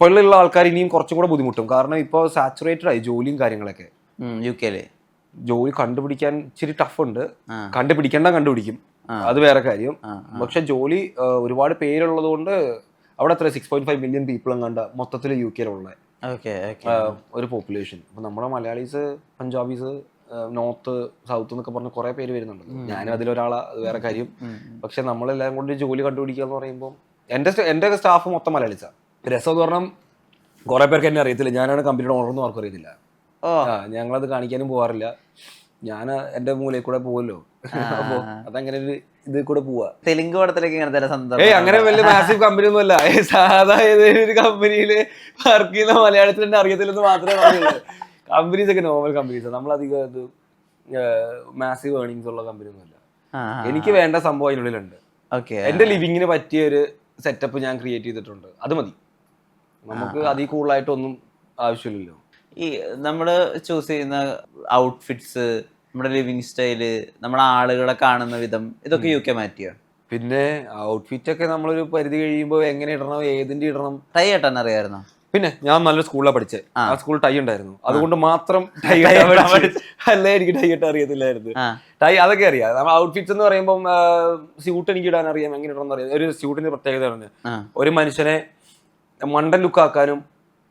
ഇപ്പോഴുള്ള ആൾക്കാർ ഇനിയും കുറച്ചും കൂടെ ബുദ്ധിമുട്ടും. കാരണം ഇപ്പോൾ സാച്ചുറേറ്റഡ് ആയി ജോലിയും കാര്യങ്ങളൊക്കെ. UK ജോലി കണ്ടുപിടിക്കാൻ ഇച്ചിരി ടഫ് ഉണ്ട്. കണ്ടുപിടിക്കും, അത് വേറെ കാര്യം. പക്ഷെ ജോലി ഒരുപാട് പേരുള്ളത് കൊണ്ട് അവിടെ എത്ര 6.5 മില്യൺ പീപ്പിൾ എങ്ങാണ്ട് മൊത്തത്തിൽ UK-യിലുള്ള ഒരു പോപ്പുലേഷൻ. അപ്പൊ നമ്മുടെ മലയാളീസ്, പഞ്ചാബീസ്, നോർത്ത്, സൗത്ത് എന്നൊക്കെ പറഞ്ഞ കുറെ പേര് വരുന്നുണ്ട്. ഞാനും അതിലൊരാളാ, അത് വേറെ കാര്യം. പക്ഷെ നമ്മളെല്ലാം കൊണ്ട് ജോലി കണ്ടുപിടിക്കുക എന്ന് പറയുമ്പോൾ എന്റെ സ്റ്റാഫ് മൊത്തം മലയാളീസാ. രസം എന്ന് പറഞ്ഞാൽ കുറെ പേർക്ക് എന്നെ അറിയത്തില്ല. ഞാനാണ് കമ്പനിയുടെ ഓണറൊന്നും ആർക്കും അറിയത്തില്ല. ഞങ്ങളത് കാണിക്കാനും പോവാറില്ല. ഞാൻ എന്റെ മൂലയിൽ കൂടെ പോവല്ലോ. അപ്പൊ അതങ്ങനെ ഒരു ഇതിൽ കൂടെ പോവാ. തെലുങ്ക് പടത്തിലേക്ക് അങ്ങനെ വലിയ മാസീവ് കമ്പനി ഒന്നും അല്ല. സാധാ ഏതൊരു കമ്പനിയില് വർക്ക് ചെയ്യുന്ന മലയാളത്തിൽ തന്നെ അറിയത്തില്ലെന്ന് മാത്രമേ പറയുള്ളൂ. കമ്പനീസ് ഒക്കെ നോർമൽ കമ്പനീസ്. നമ്മളധികം ഇത് മാസീവ് ഏർണിങ്സ് ഉള്ള കമ്പനി ഒന്നുമല്ല. എനിക്ക് വേണ്ട സംഭവം അതിനുള്ളിലുണ്ട്. എന്റെ ലിവിങ്ങിന് പറ്റിയ ഒരു സെറ്റപ്പ് ഞാൻ ക്രിയേറ്റ് ചെയ്തിട്ടുണ്ട്. അത് മതി. നമുക്ക് അതിൽ കൂടുതലായിട്ടൊന്നും ആവശ്യമില്ലല്ലോ. ഈ നമ്മള് ചൂസ് ചെയ്യുന്ന ഔട്ട്ഫിറ്റ്സ്, നമ്മുടെ ലിവിങ് സ്റ്റൈല്, നമ്മുടെ ആളുകളെ കാണുന്ന വിധം, ഇതൊക്കെ UK മാറ്റിയോ? പിന്നെ ഔട്ട്ഫിറ്റ് ഒക്കെ നമ്മളൊരു പരിധി കഴിയുമ്പോൾ എങ്ങനെ ഇടണം, ഏതിന്റെ ഇടണം. ടൈ കെട്ടാൻ അറിയാമായിരുന്നോ? പിന്നെ ഞാൻ നല്ലൊരു സ്കൂളിലാണ് പഠിച്ചത്. ആ സ്കൂളിൽ ടൈ ഉണ്ടായിരുന്നു. അതുകൊണ്ട് മാത്രം ടൈ അല്ലേ എനിക്ക് ടൈ കെട്ടാൻ അറിയത്തില്ലായിരുന്നു. ടൈ അതൊക്കെ അറിയാം. നമ്മൾ ഔട്ട്ഫിറ്റ്സ് എന്ന് പറയുമ്പോൾ സ്യൂട്ട് എനിക്ക് ഇടാൻ അറിയാം, എങ്ങനെ ഇടണം അറിയാം. ഒരു സ്യൂട്ടിന്റെ പ്രത്യേകത ആണ് ഒരു മനുഷ്യനെ മണ്ടൻ ലുക്ക് ആക്കാനും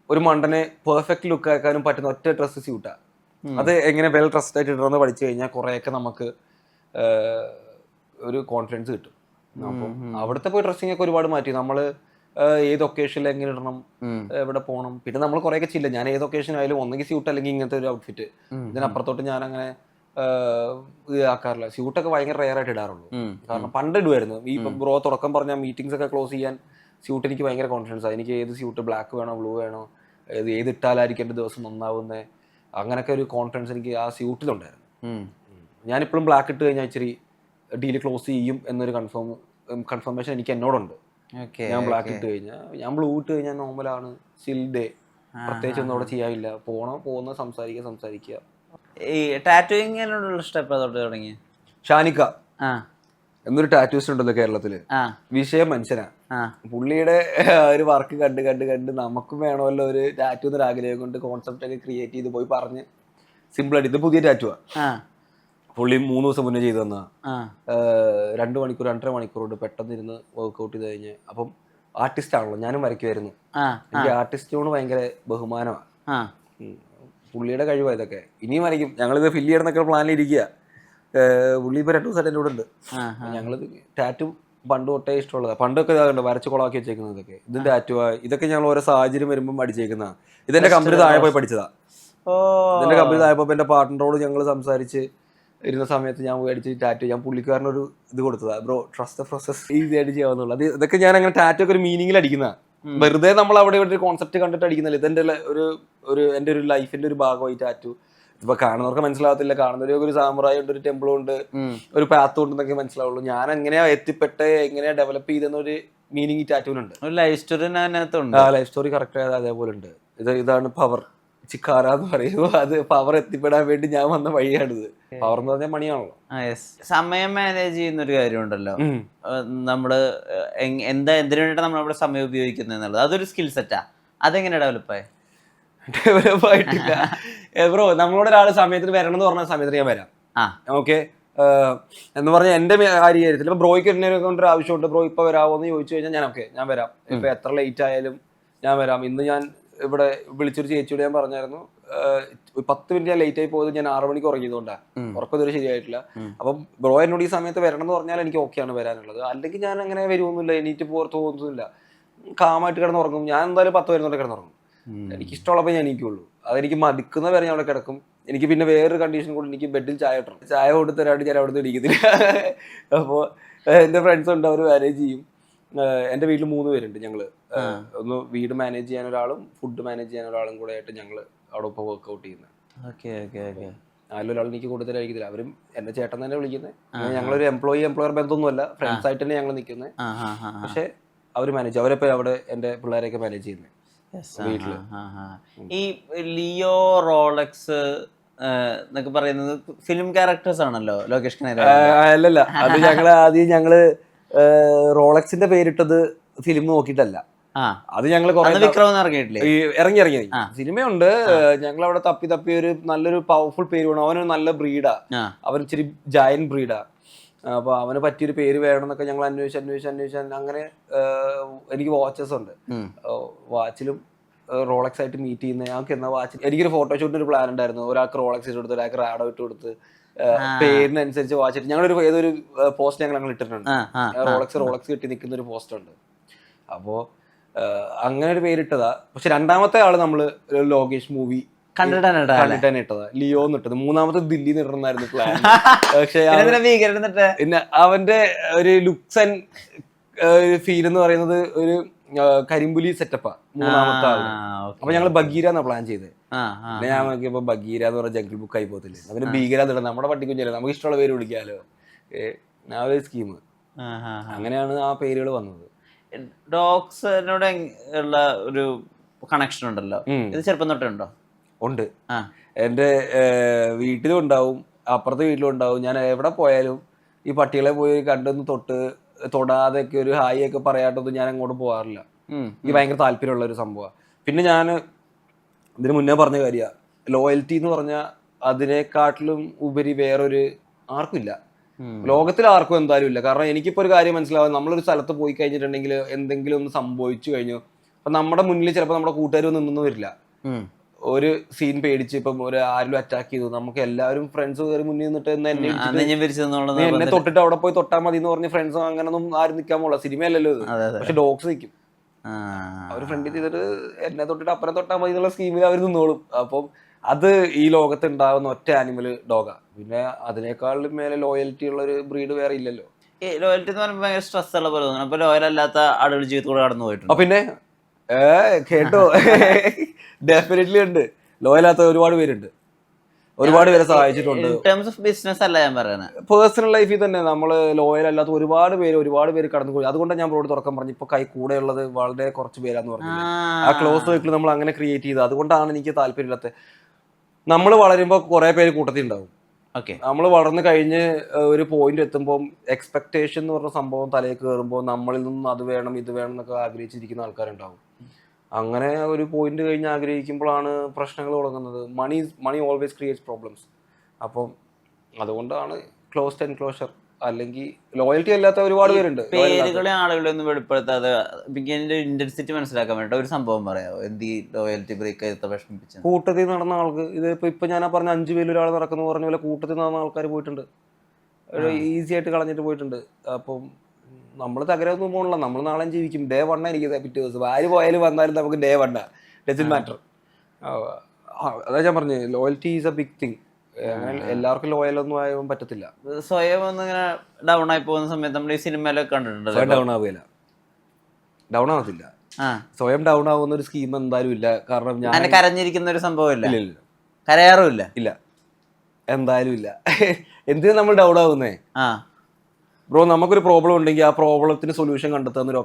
ഒരു മണ്ടനെ പെർഫെക്റ്റ് ലുക്ക് ആക്കാനും പറ്റുന്ന ഒറ്റ ഡ്രസ്സ് സ്യൂട്ടാ. അത് എങ്ങനെ വെൽ ഡ്രസ്ഡ് ആയിട്ട് ഇടണമെന്ന് പഠിച്ചു കഴിഞ്ഞാൽ കുറെയൊക്കെ നമുക്ക് ഒരു കോൺഫിഡൻസ് കിട്ടും. അപ്പം അവിടുത്തെ പോയി ഡ്രസ്സിംഗ് ഒക്കെ ഒരുപാട് മാറ്റി. നമ്മള് ഏത് ഒക്കേഷനിൽ എങ്ങനെ ഇടണം, എവിടെ പോകണം. പിന്നെ നമ്മൾ കുറെയൊക്കെ ചില്ല. ഞാൻ ഏത് ഒക്കേഷൻ ആയാലും ഒന്നെങ്കിൽ സ്യൂട്ട് അല്ലെങ്കിൽ ഇങ്ങനത്തെ ഒരു ഔട്ട്ഫിറ്റ്. ഇതിനപ്പുറത്തോട്ട് ഞാൻ അങ്ങനെ ആക്കാറില്ല. സ്യൂട്ടൊക്കെ ഭയങ്കര റെയർ ആയിട്ട് ഇടാറുള്ളൂ. കാരണം പണ്ട് ഇടുമായിരുന്നു. ഈ ബ്രോ തുടക്കം പറഞ്ഞ മീറ്റിംഗ്സ് ഒക്കെ ക്ലോസ് ചെയ്യാൻ സ്യൂട്ട് എനിക്ക് ഭയങ്കര കോൺഫിഡൻസ് ആണ്. എനിക്ക് ഏത് സ്യൂട്ട്, ബ്ലാക്ക് വേണോ ബ്ലൂ വേണോ, ഏത് ഇട്ടാലായിരിക്കും എൻ്റെ ദിവസം നന്നാവുന്നത്, അങ്ങനെയൊക്കെ ഒരു കോൺഫിഡൻസ് എനിക്ക് ആ സ്യൂട്ടിലുണ്ടായിരുന്നു. ഞാനിപ്പോഴും ബ്ലാക്ക് ഇട്ട് കഴിഞ്ഞാൽ ഇച്ചിരി ഡീല് ക്ലോസ് ചെയ്യും എന്നൊരു കൺഫർമേഷൻ എനിക്ക് എന്നോടുണ്ട്. ഞാൻ ബ്ലാക്ക് ഇട്ട് കഴിഞ്ഞാൽ, ഞാൻ ബ്ലൂ ഇട്ട് കഴിഞ്ഞാൽ നോർമലാണ്, ചിൽ ഡേ, പ്രത്യേകിച്ച് ഒന്നും അവിടെ ചെയ്യാനില്ല. പോകുന്ന സംസാരിക്കുക. ഈ ടാറ്റൂയിങ്ങിനുള്ള സ്റ്റെപ്പ് അതോട്ട് തുടങ്ങി. ഷാനിക്ക എന്നൊരു ടാറ്റൂസ്റ്റ് ഉണ്ടല്ലോ കേരളത്തില്, വിഷയം മനുഷ്യനാ. പുള്ളിയുടെ ഒരു വർക്ക് കണ്ട് നമുക്കും വേണമല്ലോ ഒരു ടാറ്റു എന്നൊരു ആഗ്രഹം കൊണ്ട് കോൺസെപ്റ്റ് ഒക്കെ ക്രിയേറ്റ് ചെയ്ത് പോയി പറഞ്ഞ് സിമ്പിൾ ആയിട്ട് ഇത് പുതിയ ടാറ്റുവാ. പുള്ളി 3 ദിവസം മുന്നേ ചെയ്തു തന്ന 2 മണിക്കൂർ 2.5 മണിക്കൂർ കൊണ്ട് പെട്ടെന്ന് ഇരുന്ന് വർക്ക്ഔട്ട് ചെയ്ത് കഴിഞ്ഞ്. അപ്പം ആർട്ടിസ്റ്റ് ആണല്ലോ, ഞാനും വരയ്ക്കുമായിരുന്നു. എനിക്ക് ആർട്ടിസ്റ്റിനോട് ഭയങ്കര ബഹുമാനമാണ്. പുള്ളിയുടെ കഴിവാണ് ഇതൊക്കെ. ഇനിയും വരയ്ക്കും. ഞങ്ങളിത് ഫില്ല് ചെയ്യണമെന്നൊക്കെ പ്ലാനിലിരിക്കുക. പുള്ളി ഇപ്പൊ 2 ദിവസമായിട്ട് എന്നോട് ഉണ്ട്. ഞങ്ങളിത് ടാറ്റു പണ്ട് തൊട്ടേ ഇഷ്ടമുള്ളതാണ്. പണ്ടൊക്കെ ഇതാകുണ്ട് വരച്ച് കൊളാക്കി വെച്ചേക്കുന്നത്. ഇതൊക്കെ ഇതിന്റെ ടാറ്റുവാ. ഇതൊക്കെ ഞങ്ങൾ ഓരോ സാഹചര്യം വരുമ്പോൾ അടിച്ചേക്കുന്നതാണ്. ഇതെന്റെ കമ്പനി താഴെ പോയി പഠിച്ചതാ. ഇതിന്റെ കമ്പനി താഴെ പോയപ്പോ എന്റെ പാർട്ട്ണറോട് ഞങ്ങൾ സംസാരിച്ച് ഇരുന്ന സമയത്ത് ഞാൻ പോയി അടിച്ച് ടാറ്റു. ഞാൻ പുള്ളിക്കാരനൊരു ഇത് കൊടുത്തതാ, bro trust the process, easy ആയിട്ട് ചെയ്യാവുന്നുള്ളൂ. അത് ഇതൊക്കെ ഞാൻ അങ്ങനെ ടാറ്റു ഒക്കെ ഒരു മീനിങ്ങിൽ അടിക്കുന്ന, വെറുതെ നമ്മൾ അവിടെ ഒരു കോൺസെപ്റ്റ് കണ്ടിട്ട് അടിക്കുന്നില്ല. ഇതെന്റെ എന്റെ ഒരു ലൈഫിന്റെ ഒരു ഭാഗമായി ടാറ്റു. ഇപ്പൊ കാണുന്നവർക്ക് മനസ്സിലാവത്തില്ല. കാണുന്നവർക്ക് ഒരു സാമുറായി ഉണ്ട്, ഒരു ടെമ്പിളും ഉണ്ട്, ഒരു പാത്തും ഉണ്ടെന്നൊക്കെ മനസ്സിലാവുള്ളൂ. ഞാൻ എങ്ങനെയാ എത്തിപ്പെട്ട് എങ്ങനെയാ ഡെവലപ്പ് ചെയ്തെന്നൊരു മീനിങ് ഈ ടാറ്റുവിനുണ്ട്. Life story life story correct അതേപോലെ ഉണ്ട്. ഇതാണ് പവർ. ചിക്കാര എന്ന് പറയുമ്പോൾ അത് പവർ എത്തിപ്പെടാൻ വേണ്ടി ഞാൻ വന്ന വഴിയാണിത്. പവർ എന്ന് പറഞ്ഞാൽ മണിയാണല്ലോ. സമയം മാനേജ് ചെയ്യുന്ന ഒരു കാര്യമുണ്ടല്ലോ, നമ്മള് എന്തിനു വേണ്ടിയിട്ട് നമ്മളവിടെ സമയം ഉപയോഗിക്കുന്നത് എന്നുള്ളത്, അതൊരു സ്കിൽ സെറ്റാ. അതെങ്ങനെ ഡെവലപ്പായി? ഡെവലപ്പ് ആയിട്ടില്ല ബ്രോ. നമ്മളോട് ഒരാൾ സമയത്തിന് വരണം എന്ന് പറഞ്ഞ സമയത്തിന് ഞാൻ വരാം. ഓക്കെ എന്ന് പറഞ്ഞാൽ എന്റെ കാര്യത്തിൽ ഇപ്പൊ ബ്രോയ്ക്ക് എന്നെ കൊണ്ടൊരു ആവശ്യമുണ്ട്, ബ്രോ ഇപ്പൊ വരാമോ എന്ന് ചോദിച്ചു കഴിഞ്ഞാൽ ഞാൻ വരാം. ഇപ്പൊ എത്ര ലേറ്റ് ആയാലും ഞാൻ വരാം. ഇന്ന് ഞാൻ ഇവിടെ വിളിച്ചൊരു ചേച്ചിയോട് ഞാൻ പറഞ്ഞായിരുന്നു, 10 മിനിറ്റ് ഞാൻ ലേറ്റ് ആയി പോയത് ഞാൻ 6 മണിക്ക് ഉറങ്ങിയതുകൊണ്ടാണ്. ഉറക്കം ഇതുവരെ ശരിയായിട്ടില്ല. അപ്പം ബ്രോ എന്നോട് ഈ സമയത്ത് വരണം എന്ന് പറഞ്ഞാൽ എനിക്ക് ഓക്കെയാണ് വരാനുള്ളത്. അല്ലെങ്കിൽ ഞാൻ അങ്ങനെ വരുമൊന്നുമില്ല, എണീറ്റ് തോന്നുന്നില്ല, കാമായിട്ട് കിടന്നുറങ്ങും. ഞാൻ എന്തായാലും 10 വരുന്നുണ്ട് കിടന്നുറങ്ങും. എനിക്ക് ഇഷ്ടമുള്ളപ്പോൾ ഞാൻ എണീക്കുള്ളൂ. അതെനിക്ക് മടുക്കുന്ന വരെ ഞാൻ അവിടെ കിടക്കും. എനിക്ക് പിന്നെ വേറൊരു കണ്ടീഷൻ കൂടി, എനിക്ക് ബെഡിൽ ചായ കിട്ടണം. ചായ കൊടുത്തരാണ്ട് ഞാൻ അവിടെ നിന്ന് ഇരിക്കത്തില്ല. അപ്പോൾ എൻ്റെ ഫ്രണ്ട്സ് ഉണ്ട്, അവർ മാനേജ് ചെയ്യും. എൻ്റെ വീട്ടിൽ 3 പേരുണ്ട്. ഞങ്ങള് ഒന്ന് വീട് മാനേജ് ചെയ്യാൻ ഒരാളും ഫുഡ് മാനേജ് ചെയ്യാൻ ഒരാളും കൂടെ ആയിട്ട് ഞങ്ങള് അവിടെ ഇപ്പോൾ വർക്ക്ഔട്ട് ചെയ്യുന്നത്. അതിലൊരാൾ എനിക്ക് കൂടുതലായിരിക്കത്തില്ല. അവരും എന്റെ ചേട്ടൻ തന്നെ വിളിക്കുന്നത്. ഞങ്ങളൊരു എംപ്ലോയർ ബന്ധമൊന്നുമല്ല, ഫ്രണ്ട്സ് ആയിട്ട് തന്നെ ഞങ്ങൾ നിൽക്കുന്നത്. പക്ഷെ അവര് മാനേജ്, അവരിപ്പോ അവിടെ എന്റെ പിള്ളേരെയൊക്കെ മാനേജ് ചെയ്യുന്നത് വീട്ടില്. ഈ ലിയോ, റോളക്സ് എന്നൊക്കെ പറയുന്നത് ഫിലിം ക്യാരക്ടേഴ്സ് ആണല്ലോ ലോകേഷ് കനകരാജ്? അല്ലല്ല, അത് ഞങ്ങള് റോളക്സിന്റെ പേരിട്ടത് ഫിലിം നോക്കിയിട്ടല്ല. അത് ഞങ്ങൾ കുറെ വിക്രം ഇറങ്ങിയിട്ടില്ലേ? ഇറങ്ങി സിനിമയുണ്ട്. ഞങ്ങൾ അവിടെ തപ്പി തപ്പി ഒരു നല്ലൊരു പവർഫുൾ പേര് വേണം. അവനൊരു നല്ല ബ്രീഡാ, അവൻ ഇച്ചിരി ജയൻ ബ്രീഡാ. അപ്പൊ അവന് പറ്റിയൊരു പേര് വേണം എന്നൊക്കെ ഞങ്ങൾ അന്വേഷിച്ച് അങ്ങനെ എനിക്ക് വാച്ചസ് ഉണ്ട്. വാച്ചിലും റോളക്സ് ആയിട്ട് മീറ്റ് ചെയ്യുന്ന ഞങ്ങൾക്ക് എന്നാ വാച്ച് എനിക്കൊരു ഫോട്ടോഷൂട്ടിന് ഒരു പ്ലാൻ ഉണ്ടായിരുന്നു. ഒരാൾക്ക് റോളക്സ് ഇട്ട് കൊടുത്ത്, ഒരാൾക്ക് റാഡോ ഇട്ട് കൊടുത്ത്, പേരിനനുസരിച്ച് വാച്ചിട്ട് ഞങ്ങളൊരു ഏതൊരു പോസ്റ്റ് ഞങ്ങൾ ഇട്ടിട്ടുണ്ട്. റോളക്സ് കിട്ടി നിൽക്കുന്ന ഒരു പോസ്റ്റ് ഉണ്ട്. അപ്പോ അങ്ങനെ ഒരു പേരിട്ടതാ. പക്ഷെ രണ്ടാമത്തെ ആള് നമ്മള് ലോകേഷ് മൂവി കണ്ടിട്ടാണ് ഇട്ടതാ, ലിയോ എന്നിട്ടത്. മൂന്നാമത്തെ ദില്ലി നിടണമെന്നായിരുന്നു പ്ലാൻ. പക്ഷെ പിന്നെ അവന്റെ ഒരു ലുക്സ് ആൻഡ് ഫീൽ എന്ന് പറയുന്നത് ഒരു കരിമ്പുലി സെറ്റപ്പാ മൂന്നാമത്തെ ആള്. അപ്പൊ ഞങ്ങള് ബഗീര എന്നാ പ്ലാൻ ചെയ്തത്. പിന്നെ ഞാൻ നോക്കിയപ്പോ ബഗീര എന്ന് പറഞ്ഞ ജംഗിൾ ബുക്ക് ആയി പോകത്തില്ലേ, അവന് ഭീകര എന്നിടണം, നമ്മുടെ പട്ടിക്കുഞ്ഞല്ലേ, നമുക്ക് ഇഷ്ടമുള്ള പേര് വിളിക്കാലോ. ആ ഒരു സ്കീം. അങ്ങനെയാണ് ആ പേരുകൾ വന്നത്. ഡോഗ്സിനോട് ഉള്ള ഒരു കണക്ഷൻ ഉണ്ടല്ലോ, ഇത് ചെറുപ്പം തൊട്ടുണ്ടോ? ഉണ്ട്. എന്റെ വീട്ടിലും ഉണ്ടാവും, അപ്പുറത്തെ വീട്ടിലും ഉണ്ടാവും. ഞാൻ എവിടെ പോയാലും ഈ പട്ടികളെ പോയി കണ്ടൊന്ന് തൊടാതൊക്കെ ഒരു ഹായ് ഒക്കെ പറയാട്ടൊന്നും ഞാൻ അങ്ങോട്ട് പോകാറില്ല. എനിക്ക് ഭയങ്കര താല്പര്യമുള്ള ഒരു സംഭവമാണ്. പിന്നെ ഞാൻ ഇതിന് മുന്നേ പറഞ്ഞ കാര്യമാണ്, ലോയൽറ്റി എന്ന് പറഞ്ഞാൽ അതിനെക്കാട്ടിലും ഉപരി വേറൊരു ആർക്കും ഇല്ല, ലോകത്തിൽ ആർക്കും എന്തായാലും ഇല്ല. കാരണം എനിക്കിപ്പോ ഒരു കാര്യം മനസ്സിലാവും, നമ്മളൊരു സ്ഥലത്ത് പോയി കഴിഞ്ഞിട്ടുണ്ടെങ്കിൽ എന്തെങ്കിലും ഒന്ന് സംഭവിച്ചു കഴിഞ്ഞു, അപ്പൊ നമ്മുടെ മുന്നിൽ ചിലപ്പോൾ നമ്മുടെ കൂട്ടുകാരൊന്നും നിന്നൊന്നും വരില്ല. ഒരു സീൻ പേടിച്ച് ഇപ്പം ഒരു ആരെങ്കിലും അറ്റാക്ക് ചെയ്തു, നമുക്ക് എല്ലാവരും ഫ്രണ്ട്സ് കയറി മുന്നിൽ നിന്നിട്ട് എന്നെ തൊട്ടിട്ട് അവിടെ പോയി തൊട്ടാൽ മതി എന്ന് പറഞ്ഞ് ഫ്രണ്ട്സ് അങ്ങനൊന്നും ആരും നിൽക്കാൻ പോല, സിനിമയല്ലല്ലോ ഇത്. പക്ഷെ ഡോഗ്സ് നിൽക്കും, അവർ ഫ്രണ്ടിൽ ചെയ്തിട്ട് എന്നെ തൊട്ടിട്ട് അപ്പനെ തൊട്ടാൽ മതി എന്നുള്ള സ്കീമിൽ അവർ നിന്നോളും. അപ്പം അത് ഈ ലോകത്ത് ഉണ്ടാകുന്ന ഒറ്റ ആനിമല് ഡോഗാ. പിന്നെ അതിനേക്കാളും മേലെ ലോയൽറ്റി ഉള്ള ഒരു ബ്രീഡ് വേറെ ഇല്ലല്ലോ. ലോയൽറ്റി എന്ന് പറയുമ്പോൾ ഭയങ്കര സ്ട്രെസ് ഉള്ള പോലെ തോന്നുന്നു. അപ്പൊ ലോയൽ അല്ലാത്ത ആളുകൾ ജീവിതത്തിലൂടെ കടന്നു പോയിട്ടുണ്ട്. പിന്നെ കേട്ടോ, ഡെഫിനറ്റ്ലി ഉണ്ട്. ലോയലാത്ത ഒരുപാട് പേരുണ്ട്, ഒരുപാട് പേരെ സഹായിച്ചിട്ടുണ്ട്. ബിസിനസ് അല്ല ഞാൻ പറയുന്നത്, പേഴ്സണൽ ലൈഫിൽ തന്നെ നമ്മള് ലോയൽ അല്ലാത്ത ഒരുപാട് പേര് കടന്നു പോയി. അതുകൊണ്ടാണ് ഞാൻ ബ്രോഡ് തുറക്കാൻ പറഞ്ഞു, ഇപ്പൊ കൂടെയുള്ളത് വളരെ കുറച്ച് പേരാന്ന് പറഞ്ഞു. ആ ക്ലോസ് സർക്കിൾ നമ്മൾ അങ്ങനെ ക്രിയേറ്റ് ചെയ്ത്, അതുകൊണ്ടാണ് എനിക്ക് താല്പര്യമില്ലാത്തത്. നമ്മൾ വളരുമ്പോൾ കുറെ പേര് കൂട്ടത്തിൽ ഉണ്ടാവും. നമ്മൾ വളർന്നു കഴിഞ്ഞ് ഒരു പോയിന്റ് എത്തുമ്പോൾ എക്സ്പെക്ടേഷൻ എന്ന് പറഞ്ഞ സംഭവം തലയിൽ കയറുമ്പോൾ നമ്മളിൽ നിന്നും അത് വേണം ഇത് വേണം എന്നൊക്കെ ആഗ്രഹിച്ചിരിക്കുന്ന ആൾക്കാരുണ്ടാവും. അങ്ങനെ ഒരു പോയിന്റ് കഴിഞ്ഞ് ആഗ്രഹിക്കുമ്പോഴാണ് പ്രശ്നങ്ങൾ തുടങ്ങുന്നത്. മണി ഓൾവേസ് ക്രിയേറ്റ്സ് പ്രോബ്ലംസ്. അപ്പം അതുകൊണ്ടാണ് ക്ലോസ്ഡ് എൻക്ലോഷർ. അല്ലെങ്കിൽ ലോയൽറ്റി അല്ലാത്ത ഒരുപാട് പേരുണ്ട്. പേരുകളെ ആളുകളെ ഒന്നും വെളിപ്പെടുത്താതെ ഇന്റൻസിറ്റി മനസ്സിലാക്കാൻ വേണ്ടി ഒരു സംഭവം പറയാമോ? എന്ത് ലോയൽറ്റി ബ്രേക്ക് വിഷമിപ്പിച്ചു? കൂട്ടത്തിൽ നടന്ന ആൾക്ക് ഇത് ഇപ്പൊ ഞാൻ പറഞ്ഞ 5 പേരിൽ ഒരാൾ നടക്കുന്നു പറഞ്ഞ പോലെ കൂട്ടത്തിൽ നടന്ന ആൾക്കാർ പോയിട്ടുണ്ട്, ഈസി ആയിട്ട് കളഞ്ഞിട്ട് പോയിട്ടുണ്ട്. അപ്പം നമ്മൾ തകരൊന്നും പോകണില്ല, നമ്മൾ നാളെ ജീവിക്കും. ഡേ 1 എനിക്ക് പിറ്റേ ദിവസം ആര് പോയാലും വന്നാലും നമുക്ക് ഡേ 1 ഡസന്റ് മാറ്റർ. അതാ ഞാൻ പറഞ്ഞു, loyalty is a big thing. എല്ലാവർക്കും ലോയൽ ഒന്നും ആവാൻ പറ്റത്തില്ല. സ്വയം ഒന്നിങ്ങനെ ഡൗൺ ആയി പോകുന്ന സമയത്ത് നമ്മൾ ഈ സിനിമയിലൊക്കെ കണ്ടിട്ടുണ്ട്. ഡൗൺ ആവത്തില്ല, സ്വയം ഡൗൺ ആവുന്ന ഒരു സ്കീം എന്തായാലും ഇല്ല. കാരണം ഞാൻ കരഞ്ഞിരിക്കുന്ന ഒരു സംഭവം ഇല്ല, കരയാറുമില്ല, ഇല്ല, എന്തായാലും ഇല്ല. എന്തിനാ നമ്മൾ ഡൗൺ ആവുന്നേ? ബ്രോ, നമുക്കൊരു പ്രോബ്ലം ഉണ്ടെങ്കിൽ ആ പ്രോബ്ലത്തിന് സൊല്യൂഷൻ കണ്ടെത്തുന്ന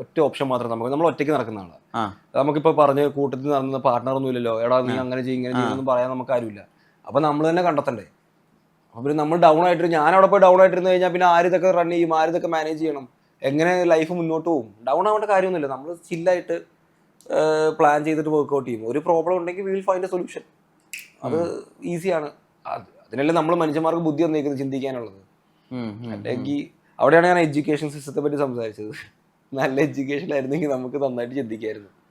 ഒറ്റ ഓപ്ഷൻ മാത്രം നമ്മൾ ഒറ്റയ്ക്ക് നടക്കുന്ന ആളാണ്. നമുക്കിപ്പോ പറഞ്ഞ് കൂട്ടത്തിൽ നടന്ന പാർട്ട്ണർ ഒന്നും ഇല്ലല്ലോ, എടാ നീ അങ്ങനെ ചെയ്യും ഇങ്ങനെ ചെയ്യുമെന്ന് പറയാൻ നമുക്ക് ആരുമില്ല. അപ്പൊ നമ്മൾ തന്നെ കണ്ടെത്തണ്ടേ. അപ്പൊ പിന്നെ നമ്മൾ ഡൗൺ ആയിട്ട് ഞാൻ അവിടെ പോയി ഡൗൺ ആയിട്ടിരുന്ന് കഴിഞ്ഞാൽ പിന്നെ ആരിതൊക്കെ റൺ ചെയ്യും, ആരിതൊക്കെ മാനേജ് ചെയ്യണം, എങ്ങനെ ലൈഫ് മുന്നോട്ട് പോകും? ഡൗൺ ആവേണ്ട കാര്യമൊന്നുമില്ല, നമ്മൾ ചില്ലായിട്ട് പ്ലാൻ ചെയ്തിട്ട് വർക്ക്ഔട്ട് ചെയ്യും. ഒരു പ്രോബ്ലം ഉണ്ടെങ്കിൽ we will find A solution. അത് ഈസിയാണ്. അതിനല്ലേ നമ്മൾ മനുഷ്യന്മാർക്ക് ബുദ്ധി വന്നേക്കുന്നത്, ചിന്തിക്കാനുള്ളത്. അല്ലെങ്കിൽ അവിടെയാണ് ഞാൻ എഡ്യൂക്കേഷൻ സിസ്റ്റത്തെ പറ്റി സംസാരിച്ചത്. നല്ല എഡ്യൂക്കേഷൻ ആയിരുന്നെങ്കിൽ നമുക്ക് നന്നായിട്ട് ചിന്തിക്കായിരുന്നു.